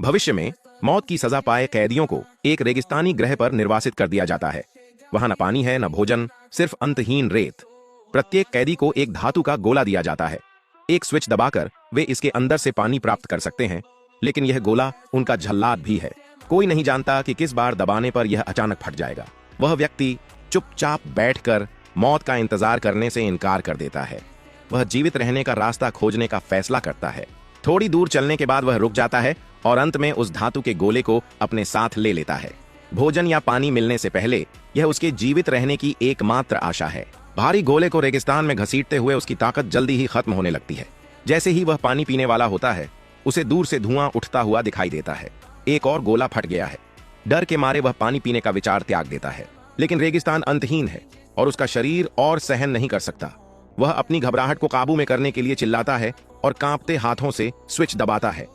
भविष्य में मौत की सजा पाए कैदियों को एक रेगिस्तानी ग्रह पर निर्वासित कर दिया जाता है। वहां न पानी है, न भोजन, सिर्फ अंतहीन रेत। प्रत्येक कैदी को एक धातु का गोला दिया जाता है। एक स्विच दबाकर वे इसके अंदर से पानी प्राप्त कर सकते हैं, लेकिन यह गोला उनका जल्लाद भी है। कोई नहीं जानता कि किस बार दबाने पर यह अचानक फट जाएगा। वह व्यक्ति चुपचाप बैठकर मौत का इंतजार करने से इनकार कर देता है। वह जीवित रहने का रास्ता खोजने का फैसला करता है। थोड़ी दूर चलने के बाद वह रुक जाता है और अंत में उस धातु के गोले को अपने साथ ले लेता है। भोजन या पानी मिलने से पहले यह उसके जीवित रहने की एकमात्र आशा है। भारी गोले को रेगिस्तान में घसीटते हुए उसकी ताकत जल्दी ही खत्म होने लगती है। जैसे ही वह पानी पीने वाला होता है, उसे दूर से धुआं उठता हुआ दिखाई देता है। एक और गोला फट गया है। डर के मारे वह पानी पीने का विचार त्याग देता है, लेकिन रेगिस्तान अंतहीन है और उसका शरीर और सहन नहीं कर सकता। वह अपनी घबराहट को काबू में करने के लिए चिल्लाता है और कांपते हाथों से स्विच दबाता है।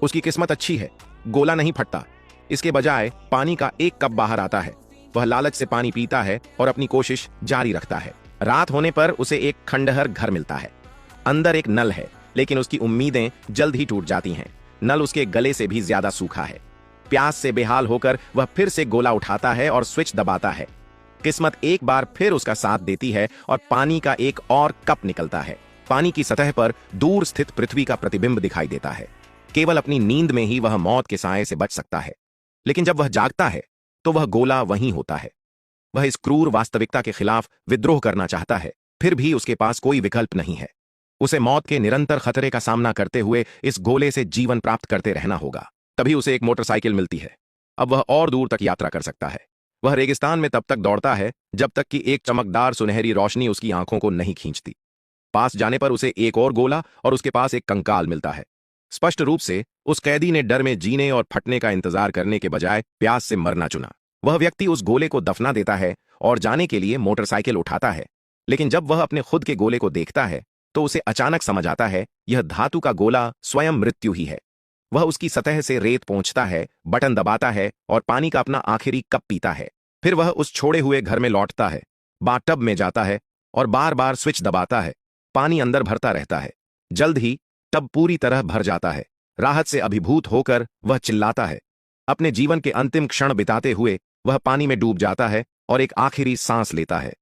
उसकी किस्मत अच्छी है, गोला नहीं फटता। इसके बजाय पानी का एक कप बाहर आता है। वह लालच से पानी पीता है और अपनी कोशिश जारी रखता है। रात होने पर उसे एक खंडहर घर मिलता है। अंदर एक नल है, लेकिन उसकी उम्मीदें जल्द ही टूट जाती हैं। नल उसके गले से भी ज्यादा सूखा है। प्यास से बेहाल होकर वह फिर से गोला उठाता है और स्विच दबाता है। किस्मत एक बार फिर उसका साथ देती है और पानी का एक और कप निकलता है। पानी की सतह पर दूर स्थित पृथ्वी का प्रतिबिंब दिखाई देता है। केवल अपनी नींद में ही वह मौत के साए से बच सकता है, लेकिन जब वह जागता है तो वह गोला वहीं होता है। वह इस क्रूर वास्तविकता के खिलाफ विद्रोह करना चाहता है, फिर भी उसके पास कोई विकल्प नहीं है। उसे मौत के निरंतर खतरे का सामना करते हुए इस गोले से जीवन प्राप्त करते रहना होगा। तभी उसे एक मोटरसाइकिल मिलती है। अब वह और दूर तक यात्रा कर सकता है। वह रेगिस्तान में तब तक दौड़ता है जब तक कि एक चमकदार सुनहरी रोशनी उसकी आंखों को नहीं खींचती। पास जाने पर उसे एक और गोला और उसके पास एक कंकाल मिलता है। स्पष्ट रूप से उस कैदी ने डर में जीने और फटने का इंतजार करने के बजाय प्यास से मरना चुना। वह व्यक्ति उस गोले को दफना देता है और जाने के लिए मोटरसाइकिल उठाता है, लेकिन जब वह अपने खुद के गोले को देखता है तो उसे अचानक समझ आता है यह धातु का गोला स्वयं मृत्यु ही है। वह उसकी सतह से रेत पोंछता है, बटन दबाता है और पानी का अपना आखिरी कप पीता है। फिर वह उस छोड़े हुए घर में लौटता है, बाथटब में जाता है और बार बार स्विच दबाता है। पानी अंदर भरता रहता है। जल्द ही टब पूरी तरह भर जाता है। राहत से अभिभूत होकर वह चिल्लाता है। अपने जीवन के अंतिम क्षण बिताते हुए वह पानी में डूब जाता है और एक आखिरी सांस लेता है।